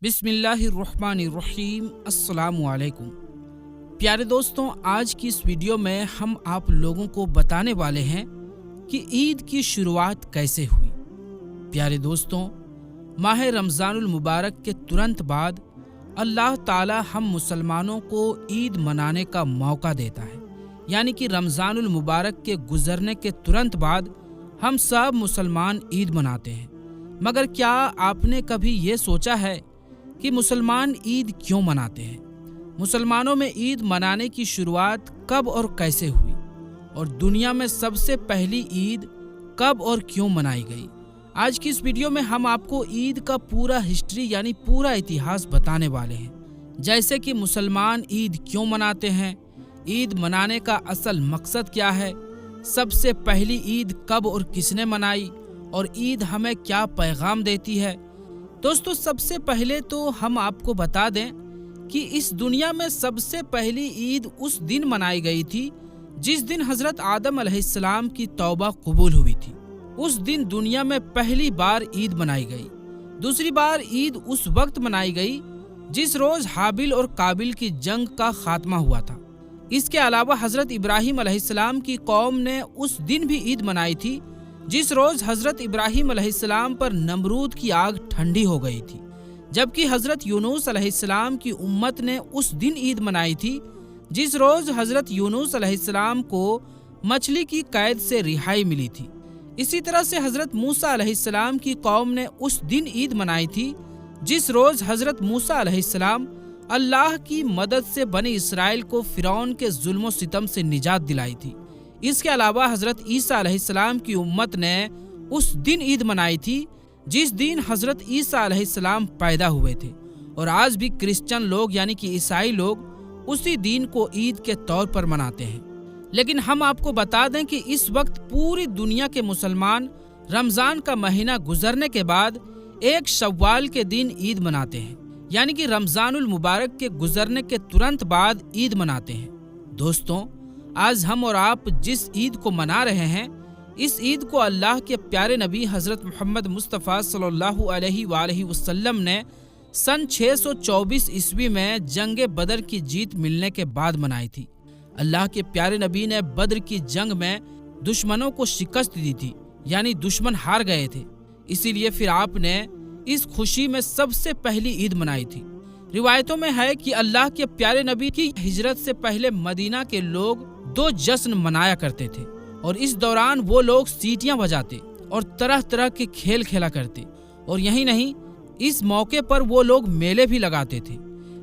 بسم اللہ الرحمن الرحیم۔ السلام علیکم پیارے دوستوں، آج کی اس ویڈیو میں ہم آپ لوگوں کو بتانے والے ہیں کہ عید کی شروعات کیسے ہوئی۔ پیارے دوستوں، ماہ رمضان المبارک کے ترنت بعد اللہ تعالی ہم مسلمانوں کو عید منانے کا موقع دیتا ہے، یعنی کہ رمضان المبارک کے گزرنے کے ترنت بعد ہم سب مسلمان عید مناتے ہیں۔ مگر کیا آپ نے کبھی یہ سوچا ہے کہ مسلمان عید کیوں مناتے ہیں؟ مسلمانوں میں عید منانے کی شروعات کب اور کیسے ہوئی، اور دنیا میں سب سے پہلی عید کب اور کیوں منائی گئی؟ آج کی اس ویڈیو میں ہم آپ کو عید کا پورا ہسٹری یعنی پورا اتہاس بتانے والے ہیں، جیسے کہ مسلمان عید کیوں مناتے ہیں، عید منانے کا اصل مقصد کیا ہے، سب سے پہلی عید کب اور کس نے منائی، اور عید ہمیں کیا پیغام دیتی ہے۔ دوستو، سب سے پہلے تو ہم آپ کو بتا دیں کہ اس دنیا میں سب سے پہلی عید اس دن منائی گئی تھی جس دن حضرت آدم علیہ السلام کی توبہ قبول ہوئی تھی۔ اس دن دنیا میں پہلی بار عید منائی گئی۔ دوسری بار عید اس وقت منائی گئی جس روز حابیل اور قابیل کی جنگ کا خاتمہ ہوا تھا۔ اس کے علاوہ حضرت ابراہیم علیہ السلام کی قوم نے اس دن بھی عید منائی تھی جس روز حضرت ابراہیم علیہ السلام پر نمرود کی آگ ٹھنڈی ہو گئی تھی، جبکہ حضرت یونس علیہ السلام کی امت نے اس دن عید منائی تھی جس روز حضرت یونس علیہ السلام کو مچھلی کی قید سے رہائی ملی تھی۔ اسی طرح سے حضرت موسیٰ علیہ السلام کی قوم نے اس دن عید منائی تھی جس روز حضرت موسیٰ علیہ السلام اللہ کی مدد سے بنی اسرائیل کو فرعون کے ظلم و ستم سے نجات دلائی تھی۔ اس کے علاوہ حضرت عیسیٰ علیہ السلام کی امت نے اس دن عید منائی تھی جس دن حضرت عیسیٰ علیہ السلام پیدا ہوئے تھے، اور آج بھی کرسچن لوگ یعنی کہ عیسائی لوگ اسی دن کو عید کے طور پر مناتے ہیں۔ لیکن ہم آپ کو بتا دیں کہ اس وقت پوری دنیا کے مسلمان رمضان کا مہینہ گزرنے کے بعد ایک شوال کے دن عید مناتے ہیں، یعنی کہ رمضان المبارک کے گزرنے کے ترنت بعد عید مناتے ہیں۔ دوستوں، آج ہم اور آپ جس عید کو منا رہے ہیں، اس عید کو اللہ کے پیارے نبی حضرت محمد مصطفیٰ صلی اللہ علیہ وآلہ وسلم نے سن 624 عیسوی میں جنگ بدر کی جیت ملنے کے بعد منائی تھی۔ اللہ کے پیارے نبی نے بدر کی جنگ میں دشمنوں کو شکست دی تھی، یعنی دشمن ہار گئے تھے، اسی لیے پھر آپ نے اس خوشی میں سب سے پہلی عید منائی تھی۔ روایتوں میں ہے کہ اللہ کے پیارے نبی کی ہجرت سے پہلے مدینہ کے لوگ 2 جشن منایا کرتے تھے، اور اس دوران وہ لوگ سیٹیاں بجاتے اور طرح طرح کے کھیل کھیلا کرتے، اور یہی نہیں، اس موقع پر وہ لوگ میلے بھی لگاتے تھے۔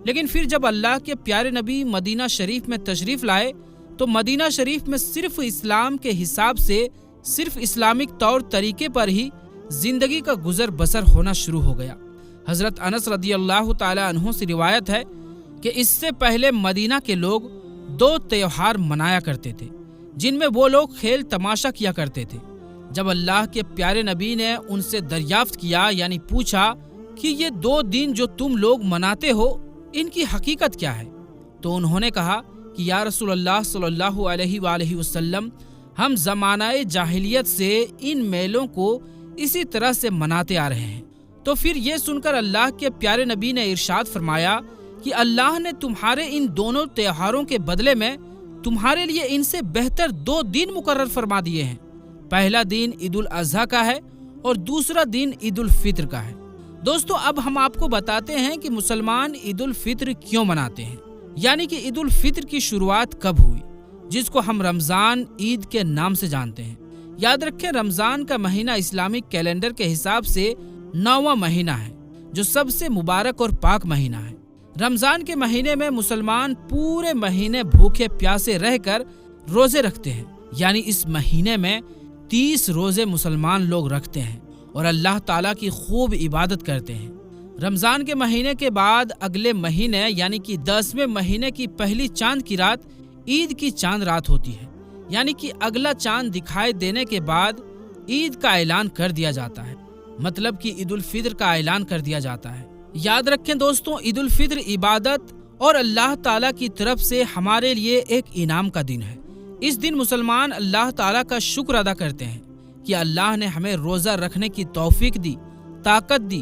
لیکن پھر جب اللہ کے پیارے نبی مدینہ شریف میں تشریف لائے تو مدینہ شریف میں صرف اسلام کے حساب سے، صرف اسلامک طور طریقے پر ہی زندگی کا گزر بسر ہونا شروع ہو گیا۔ حضرت انس رضی اللہ تعالی عنہ سے روایت ہے کہ اس سے پہلے مدینہ کے لوگ 2 تہوار منایا کرتے تھے جن میں وہ لوگ کھیل تماشا کیا کرتے تھے۔ جب اللہ کے پیارے نبی نے ان سے دریافت کیا، یعنی پوچھا کہ یہ 2 دن جو تم لوگ مناتے ہو ان کی حقیقت کیا ہے، تو انہوں نے کہا کہ یا رسول اللہ صلی اللہ علیہ وآلہ وسلم، ہم زمانہ جاہلیت سے ان میلوں کو اسی طرح سے مناتے آ رہے ہیں۔ تو پھر یہ سن کر اللہ کے پیارے نبی نے ارشاد فرمایا کہ اللہ نے تمہارے ان دونوں تہواروں کے بدلے میں تمہارے لیے ان سے بہتر 2 دن مقرر فرما دیے ہیں۔ پہلا دن عید الاضحیٰ کا ہے اور دوسرا دن عید الفطر کا ہے۔ دوستو، اب ہم آپ کو بتاتے ہیں کہ مسلمان عید الفطر کیوں مناتے ہیں، یعنی کہ عید الفطر کی شروعات کب ہوئی، جس کو ہم رمضان عید کے نام سے جانتے ہیں۔ یاد رکھیں، رمضان کا مہینہ اسلامک کیلنڈر کے حساب سے 9واں مہینہ ہے، جو سب سے مبارک اور پاک مہینہ ہے۔ رمضان کے مہینے میں مسلمان پورے مہینے بھوکے پیاسے رہ کر روزے رکھتے ہیں، یعنی اس مہینے میں 30 روزے مسلمان لوگ رکھتے ہیں اور اللہ تعالیٰ کی خوب عبادت کرتے ہیں۔ رمضان کے مہینے کے بعد اگلے مہینے یعنی کہ 10ویں مہینے کی پہلی چاند کی رات عید کی چاند رات ہوتی ہے، یعنی کہ اگلا چاند دکھائی دینے کے بعد عید کا اعلان کر دیا جاتا ہے، مطلب کہ عید الفطر کا اعلان کر دیا جاتا ہے۔ یاد رکھیں دوستوں، عید الفطر عبادت اور اللہ تعالیٰ کی طرف سے ہمارے لیے ایک انعام کا دن ہے۔ اس دن مسلمان اللہ تعالیٰ کا شکر ادا کرتے ہیں کہ اللہ نے ہمیں روزہ رکھنے کی توفیق دی، طاقت دی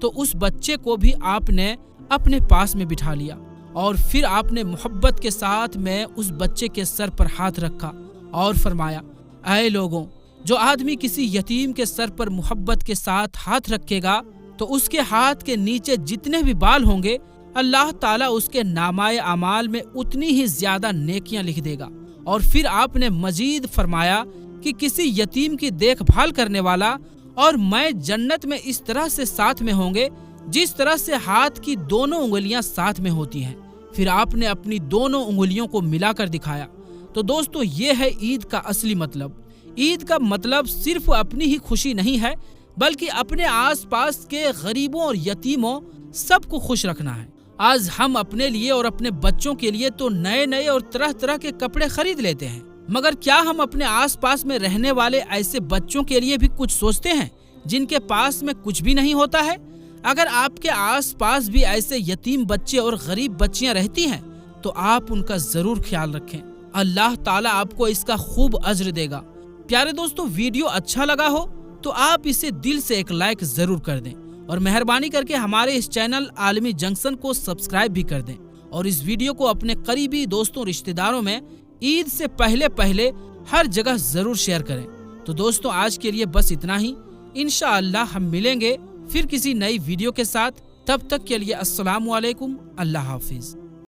تو اس بچے کو بھی آپ نے اپنے پاس میں بٹھا لیا اور پھر آپ نے محبت کے ساتھ میں اس بچے کے سر پر ہاتھ رکھا اور فرمایا، اے لوگوں، جو آدمی کسی یتیم کے سر پر محبت کے ساتھ ہاتھ رکھے گا تو اس کے ہاتھ کے نیچے جتنے بھی بال ہوں گے اللہ تعالیٰ اس کے نامۂ اعمال میں اتنی ہی زیادہ نیکیاں لکھ دے گا۔ اور پھر آپ نے مزید فرمایا کہ کسی یتیم کی دیکھ بھال کرنے والا اور میں جنت میں اس طرح سے ساتھ میں ہوں گے جس طرح سے ہاتھ کی دونوں انگلیاں ساتھ میں ہوتی ہیں۔ پھر آپ نے اپنی دونوں انگلیوں کو ملا کر دکھایا۔ تو دوستو، یہ ہے عید کا اصلی مطلب۔ عید کا مطلب صرف اپنی ہی خوشی نہیں ہے بلکہ اپنے آس پاس کے غریبوں اور یتیموں سب کو خوش رکھنا ہے۔ آج ہم اپنے لیے اور اپنے بچوں کے لیے تو نئے نئے اور طرح طرح کے کپڑے خرید لیتے ہیں، مگر کیا ہم اپنے آس پاس میں رہنے والے ایسے بچوں کے لیے بھی کچھ سوچتے ہیں جن کے پاس میں کچھ بھی نہیں ہوتا ہے؟ اگر آپ کے آس پاس بھی ایسے یتیم بچے اور غریب بچیاں رہتی ہیں تو آپ ان کا ضرور خیال رکھیں، اللہ تعالیٰ آپ کو اس کا خوب اجر دے گا۔ پیارے دوستو، ویڈیو اچھا لگا ہو تو آپ اسے دل سے ایک لائک ضرور کر دیں اور مہربانی کر کے ہمارے اس چینل عالمی جنکشن کو سبسکرائب بھی کر دیں اور اس ویڈیو کو اپنے قریبی دوستوں رشتہ داروں میں عید سے پہلے ہر جگہ ضرور شیئر کریں۔ تو دوستو، آج کے لیے بس اتنا ہی۔ انشاءاللہ ہم ملیں گے پھر کسی نئی ویڈیو کے ساتھ۔ تب تک کے لیے السلام علیکم، اللہ حافظ۔